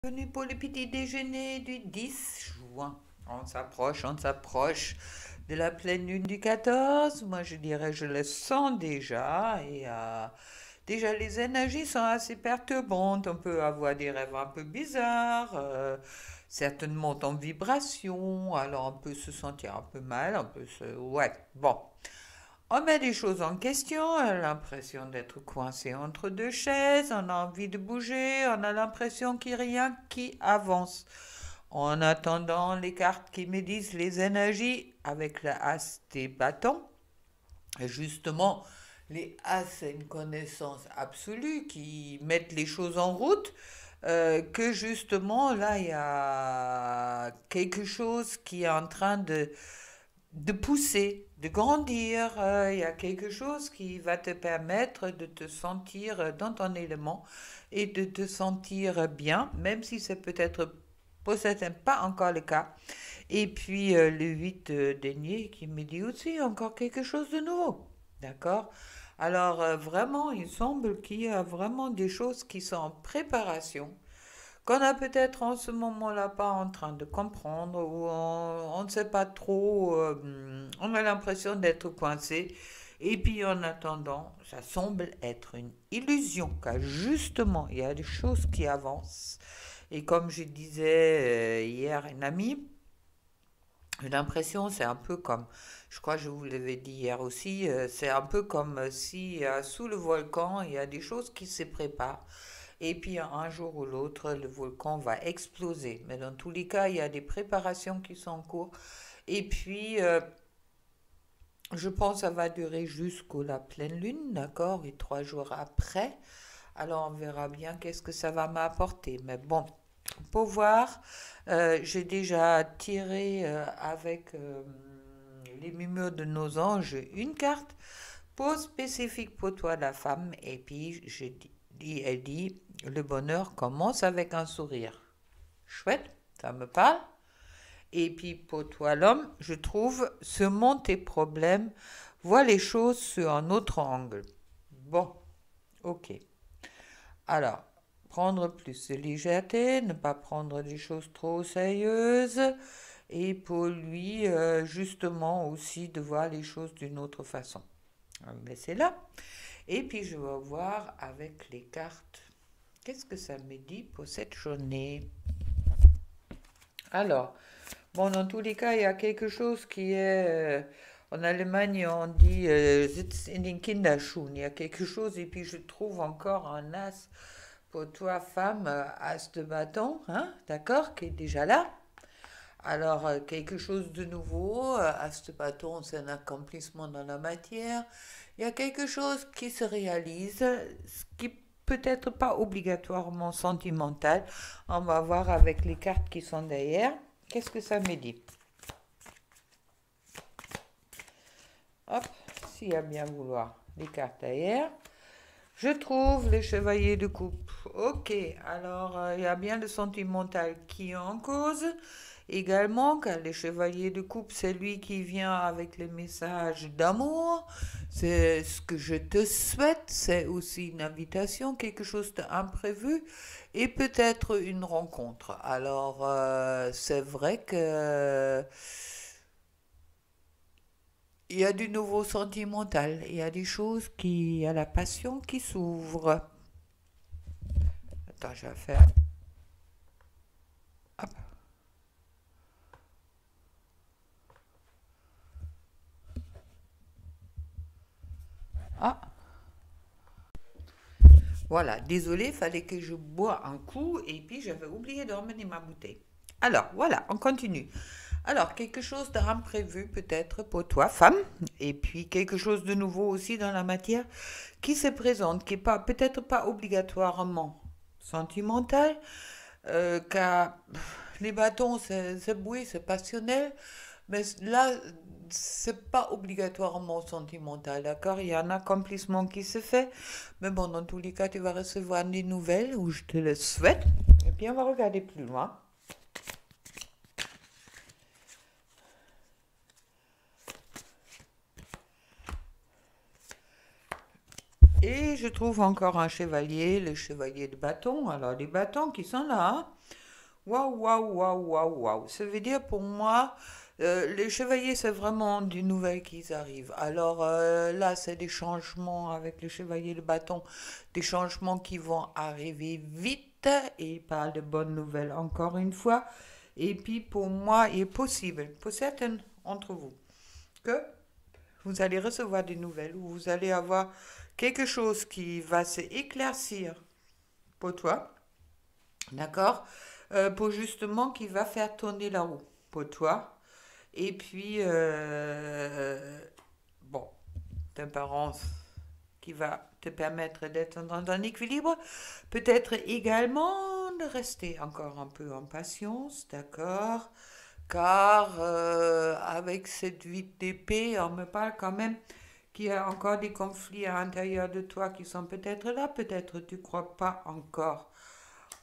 Bienvenue pour le petit déjeuner du 10 juin. On s'approche de la pleine lune du 14. Moi, je dirais, je le sens déjà. Déjà, les énergies sont assez perturbantes. On peut avoir des rêves un peu bizarres. Certaines montent en vibration. Alors, on peut se sentir un peu mal. Ouais, bon. On met des choses en question, on a l'impression d'être coincé entre deux chaises, on a envie de bouger, on a l'impression qu'il n'y a rien qui avance. En attendant, les cartes qui me disent les énergies avec la as des bâtons, et justement, les as, c'est une connaissance absolue qui mettent les choses en route, que justement, là, il y a quelque chose qui est en train de pousser, de grandir. Il y a quelque chose qui va te permettre de te sentir dans ton élément et de te sentir bien, même si c'est peut-être pour certains pas encore le cas. Et puis le 8 denier qui me dit aussi encore quelque chose de nouveau. D'accord? Alors vraiment, il semble qu'il y a vraiment des choses qui sont en préparation qu'on a peut-être en ce moment-là pas en train de comprendre ou on ne sait pas trop, on a l'impression d'être coincé. Et puis en attendant, ça semble être une illusion, car justement, il y a des choses qui avancent. Et comme je disais hier, une amie, l'impression, c'est un peu comme, je crois que je vous l'avais dit hier aussi, c'est un peu comme si sous le volcan, il y a des choses qui se préparent. Et puis un jour ou l'autre, le volcan va exploser. Mais dans tous les cas, il y a des préparations qui sont en cours. Et puis, je pense que ça va durer jusqu'à la pleine lune, d'accord? Et 3 jours après, alors on verra bien qu'est-ce que ça va m'apporter. Mais bon, pour voir, j'ai déjà tiré avec les murmures de nos anges une carte pour spécifique pour toi, la femme. Et puis, elle dit, le bonheur commence avec un sourire. Chouette, ça me parle. Et puis, pour toi, l'homme, je trouve, surmonte tes problèmes, vois les choses sur un autre angle. Bon, ok. Alors, prendre plus de légèreté, ne pas prendre des choses trop sérieuses. Et pour lui, justement, aussi de voir les choses d'une autre façon. Mais c'est là. Et puis je vais voir avec les cartes. Qu'est-ce que ça me dit pour cette journée? Alors, bon, dans tous les cas, il y a quelque chose qui est... en Allemagne, on dit Sitz in den Kinderschuhen. Il y a quelque chose, et puis je trouve encore un as pour toi, femme, as de bâton, hein, d'accord, qui est déjà là. Alors, quelque chose de nouveau, as de bâton, c'est un accomplissement dans la matière. Il y a quelque chose qui se réalise, ce qui peut-être pas obligatoirement sentimental. On va voir avec les cartes qui sont derrière. Qu'est-ce que ça me dit? Hop, s'il y a bien vouloir les cartes derrière. Je trouve les chevaliers de coupe. Ok, alors il y a bien le sentimental qui est en cause. Également, car les chevaliers de coupe, c'est lui qui vient avec les messages d'amour. C'est ce que je te souhaite. C'est aussi une invitation, quelque chose d'imprévu et peut-être une rencontre. Alors, c'est vrai que il y a du nouveau sentimental. Il y a des choses qui, il y a la passion qui s'ouvre. Attends, je vais faire. Hop. Ah, voilà, désolé, fallait que je bois un coup et puis j'avais oublié de ramener ma bouteille. Alors, voilà, on continue. Alors, quelque chose d'imprévu peut-être pour toi, femme, et puis quelque chose de nouveau aussi dans la matière qui se présente, qui est pas peut-être pas obligatoirement sentimental, car les bâtons, c'est oui, c'est passionnel, mais là, c'est pas obligatoirement sentimental, d'accord? Il y a un accomplissement qui se fait, mais bon, dans tous les cas, tu vas recevoir des nouvelles, ou je te le souhaite, et puis on va regarder plus loin. Et je trouve encore un chevalier, le chevalier de bâton. Alors, les bâtons qui sont là, hein. Waouh, waouh, waouh, waouh, waouh. Ça veut dire pour moi, les chevaliers, c'est vraiment des nouvelles qui arrivent. Alors là, c'est des changements avec les chevaliers de bâton, des changements qui vont arriver vite et pas de bonnes nouvelles encore une fois. Et puis pour moi, il est possible, pour certains d'entre vous, que vous allez recevoir des nouvelles ou vous allez avoir quelque chose qui va s'éclaircir pour toi. D'accord? Pour justement qui va faire tourner la roue pour toi. Et puis, bon, tempérance qui va te permettre d'être dans un équilibre. Peut-être également de rester encore un peu en patience, d'accord? Car avec cette 8 d'épée, on me parle quand même qu'il y a encore des conflits à l'intérieur de toi qui sont peut-être là, peut-être tu ne crois pas encore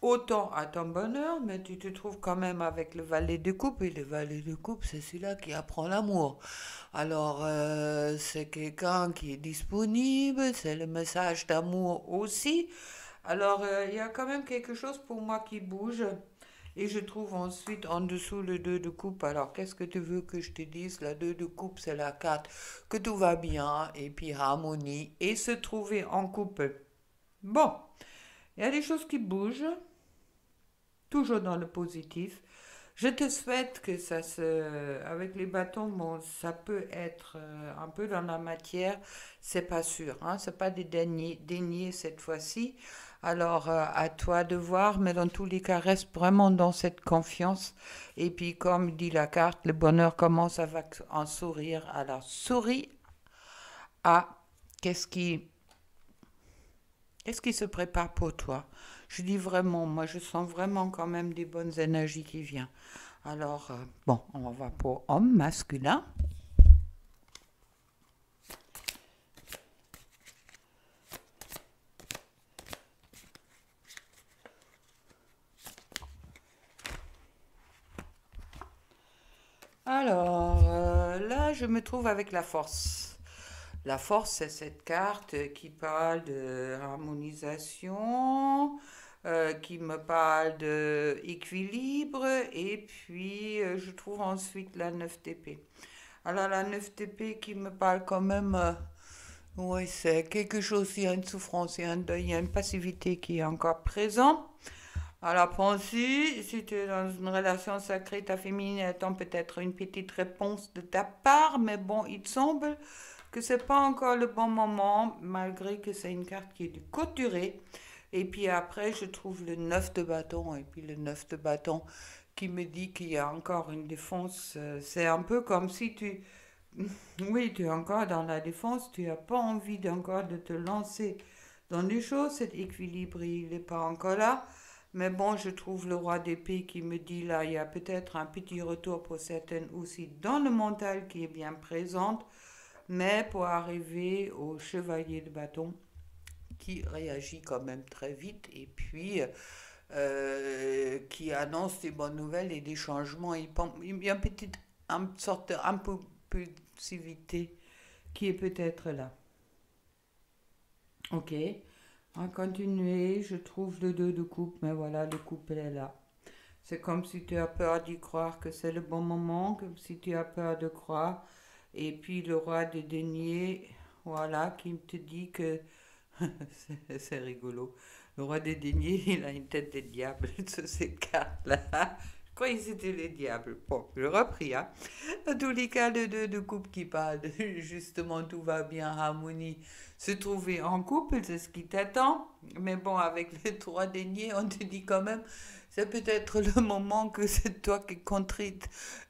autant à ton bonheur, mais tu te trouves quand même avec le valet de coupe, et le valet de coupe, c'est celui-là qui apprend l'amour. Alors, c'est quelqu'un qui est disponible, c'est le message d'amour aussi. Alors, il y a quand même quelque chose pour moi qui bouge. Et je trouve ensuite en dessous le 2 de coupe. Alors, qu'est-ce que tu veux que je te dise? La 2 de coupe, c'est la carte que tout va bien, et puis harmonie, et se trouver en couple. Bon, il y a des choses qui bougent toujours dans le positif. Je te souhaite que ça se, avec les bâtons, bon, ça peut être un peu dans la matière, c'est pas sûr, hein, c'est pas des deniers cette fois-ci. Alors à toi de voir, mais dans tous les cas, reste vraiment dans cette confiance. Et puis comme dit la carte, le bonheur commence avec un sourire. Alors souris à qu'est-ce qui Qu'est-ce qui se prépare pour toi? Je dis vraiment, moi je sens vraiment quand même des bonnes énergies qui viennent. Alors, bon, on va pour homme masculin. Alors, là, je me trouve avec la force. La force, c'est cette carte qui parle de harmonisation, qui me parle de équilibre, et puis je trouve ensuite la 9 TP. Alors, la 9 TP qui me parle quand même, oui, c'est quelque chose, il y a une souffrance, il y a un deuil, il y a une passivité qui est encore présente. Alors, pense-y, si tu es dans une relation sacrée, ta féminine attend peut-être une petite réponse de ta part, mais bon, il te semble que c'est pas encore le bon moment, malgré que c'est une carte qui est de courte durée. Et puis après, je trouve le 9 de bâton, et puis le 9 de bâton qui me dit qu'il y a encore une défense. C'est un peu comme si tu... Oui, tu es encore dans la défense, tu n'as pas envie encore de te lancer dans les choses, cet équilibre, il n'est pas encore là. Mais bon, je trouve le roi d'épée qui me dit là, il y a peut-être un petit retour pour certaines aussi dans le mental qui est bien présente, mais pour arriver au chevalier de bâton qui réagit quand même très vite et puis qui annonce des bonnes nouvelles et des changements. Il y a une sorte d'impulsivité qui est peut-être là. Ok. On va continuer. Je trouve le 2 de coupe, mais voilà, le couple est là. C'est comme si tu as peur d'y croire que c'est le bon moment, comme si tu as peur de croire. Et puis le roi des deniers, voilà, qui te dit que c'est rigolo. Le roi des deniers, il a une tête de diable sur cette carte-là. Je croyais que c'était les diables. Bon, je repris, hein. Dans tous les cas, le 2 de coupe qui parle de justement tout va bien, harmonie, se trouver en couple, c'est ce qui t'attend. Mais bon, avec les 3 deniers, on te dit quand même, c'est peut-être le moment que c'est toi qui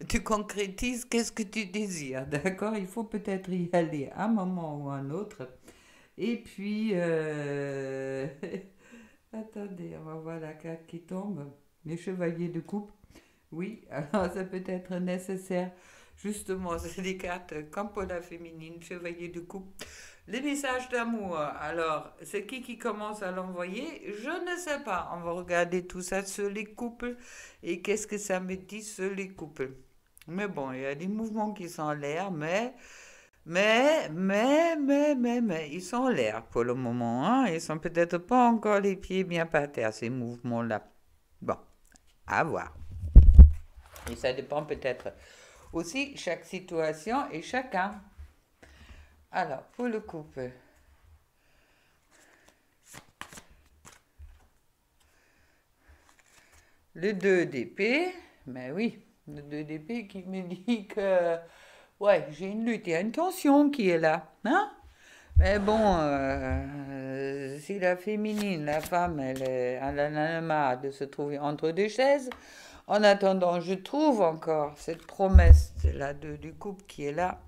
tu concrétises qu'est-ce que tu désires, d'accord? Il faut peut-être y aller à un moment ou à un autre. Et puis, attendez, on va voir la carte qui tombe. Les chevaliers de coupe. Oui, alors ça peut être nécessaire. Justement, c'est des cartes comme pour la féminine, chevalier de coupe. Les messages d'amour. Alors, c'est qui commence à l'envoyer? Je ne sais pas. On va regarder tout ça sur les couples et qu'est-ce que ça me dit sur les couples. Mais bon, il y a des mouvements qui sont en l'air, mais, ils sont en l'air pour le moment, hein. Ils sont peut-être pas encore les pieds bien par terre, ces mouvements-là. Bon. À voir. Et ça dépend peut-être aussi chaque situation et chacun. Alors, pour le couple, le 2 d'épée, mais oui, le 2 d'épée qui me dit que, ouais, j'ai une lutte, il y a une tension qui est là, hein? Mais bon, si la féminine, la femme, elle en a marre de se trouver entre deux chaises, en attendant, je trouve encore cette promesse là, du couple qui est là.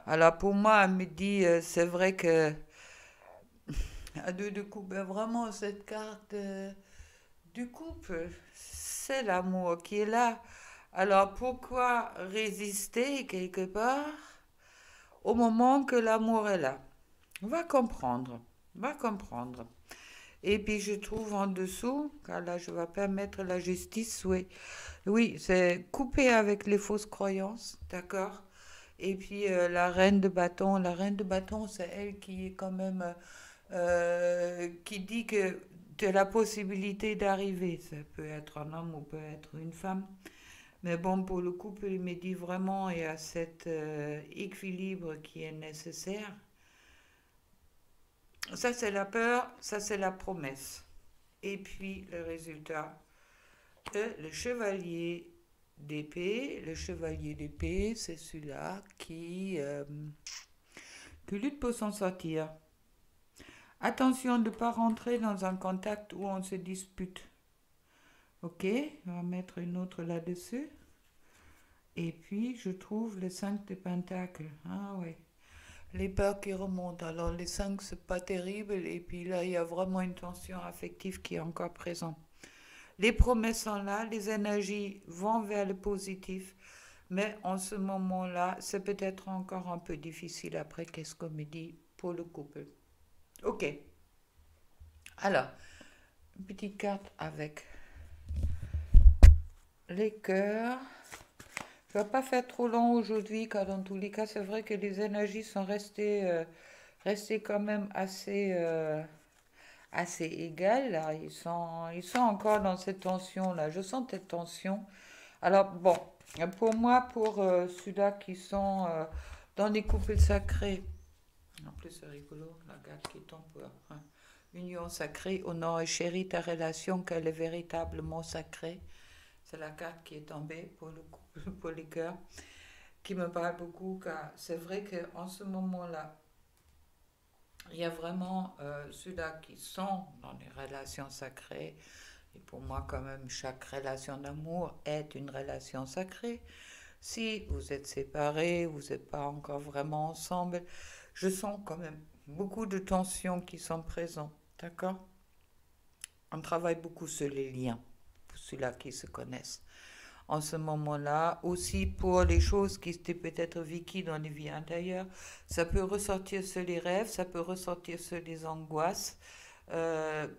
Alors pour moi, elle me dit, c'est vrai que à deux de couple, ben vraiment cette carte du couple, c'est l'amour qui est là. Alors pourquoi résister quelque part au moment que l'amour est là? On va comprendre, on va comprendre. Et puis je trouve en dessous, car là je vais pas mettre la justice, oui. Oui, c'est couper avec les fausses croyances, d'accord? Et puis la reine de bâton, c'est elle qui est quand même, qui dit que tu as la possibilité d'arriver. Ça peut être un homme ou peut être une femme. Mais bon, pour le couple, il me dit vraiment, il y a cet équilibre qui est nécessaire. Ça, c'est la peur, ça, c'est la promesse. Et puis, le résultat, le chevalier d'épée. Le chevalier d'épée, c'est celui-là qui lutte pour s'en sortir. Attention de ne pas rentrer dans un contact où on se dispute. Ok, on va mettre une autre là-dessus. Et puis, je trouve le 5 de Pentacles. Ah ouais. Les peurs qui remontent. Alors, les 5, c'est pas terrible. Et puis là, il y a vraiment une tension affective qui est encore présente. Les promesses sont là, les énergies vont vers le positif. Mais en ce moment-là, c'est peut-être encore un peu difficile après, qu'est-ce qu'on me dit pour le couple. Ok. Alors, une petite carte avec les cœurs. Je ne vais pas faire trop long aujourd'hui, car dans tous les cas, c'est vrai que les énergies sont restées quand même assez égales. Là. Ils sont encore dans cette tension-là. Je sens cette tension. Alors, bon, pour moi, pour ceux-là qui sont dans les couples sacrés, en plus c'est rigolo, la carte qui tombe pour union sacrée, honore et chéris ta relation, qu'elle est véritablement sacrée. C'est la carte qui est tombée pour le couple, pour les cœurs, qui me parle beaucoup, car c'est vrai qu'en ce moment-là, il y a vraiment ceux-là qui sont dans les relations sacrées. Et pour moi, quand même, chaque relation d'amour est une relation sacrée. Si vous êtes séparés, vous n'êtes pas encore vraiment ensemble, je sens quand même beaucoup de tensions qui sont présentes. D'accord? On travaille beaucoup sur les liens, pour ceux-là qui se connaissent. En ce moment-là, aussi pour les choses qui étaient peut-être vécues dans les vies antérieures, ça peut ressortir sur les rêves, ça peut ressortir sur les angoisses.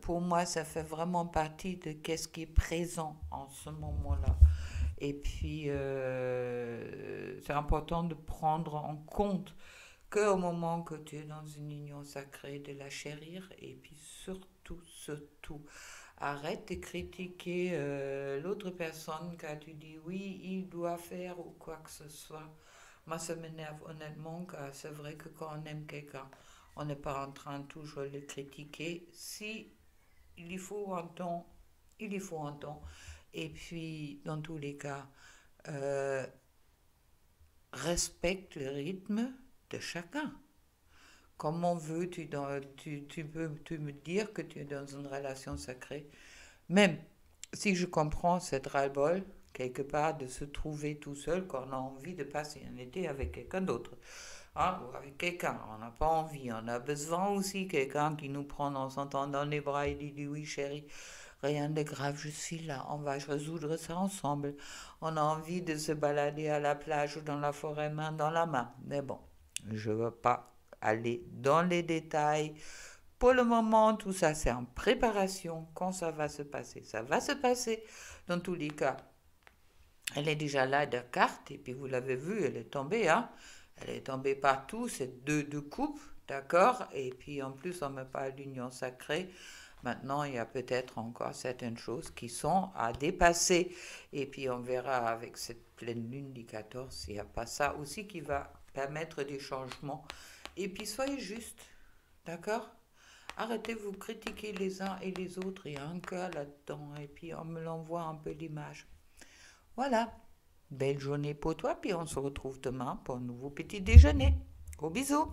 Pour moi, ça fait vraiment partie de qu'est-ce qui est présent en ce moment-là. Et puis, c'est important de prendre en compte qu'au moment que tu es dans une union sacrée, de la chérir. Et puis surtout, arrête de critiquer l'autre personne quand tu dis oui, il doit faire ou quoi que ce soit. Moi, ça m'énerve honnêtement, car c'est vrai que quand on aime quelqu'un, on n'est pas en train de toujours le critiquer. Si il y faut un temps, il y faut un temps. Et puis, dans tous les cas, euh, respecte le rythme de chacun. Comment veux-tu, tu peux me dire que tu es dans une relation sacrée? Même si je comprends cette ras-le-bol, quelque part, de se trouver tout seul quand on a envie de passer un été avec quelqu'un d'autre. Hein, ou avec quelqu'un, on n'a pas envie, on a besoin aussi de quelqu'un qui nous prend en s'entendant dans les bras et dit oui chérie, rien de grave, je suis là, on va résoudre ça ensemble. On a envie de se balader à la plage ou dans la forêt main dans la main. Mais bon, je ne veux pas aller dans les détails. Pour le moment, tout ça, c'est en préparation. Quand ça va se passer, ça va se passer. Dans tous les cas, elle est déjà là de carte, et puis vous l'avez vu, elle est tombée, hein. Elle est tombée partout, c'est deux coupes, d'accord. Et puis en plus, on me parle d'union sacrée. Maintenant, il y a peut-être encore certaines choses qui sont à dépasser. Et puis, on verra avec cette pleine lune du 14 s'il n'y a pas ça aussi qui va permettre des changements. Et puis, soyez justes, d'accord? Arrêtez de vous critiquer les uns et les autres. Il y a un cas là-dedans. Et puis, on me l'envoie un peu l'image. Voilà. Belle journée pour toi. Puis, on se retrouve demain pour un nouveau petit déjeuner. Gros bisous.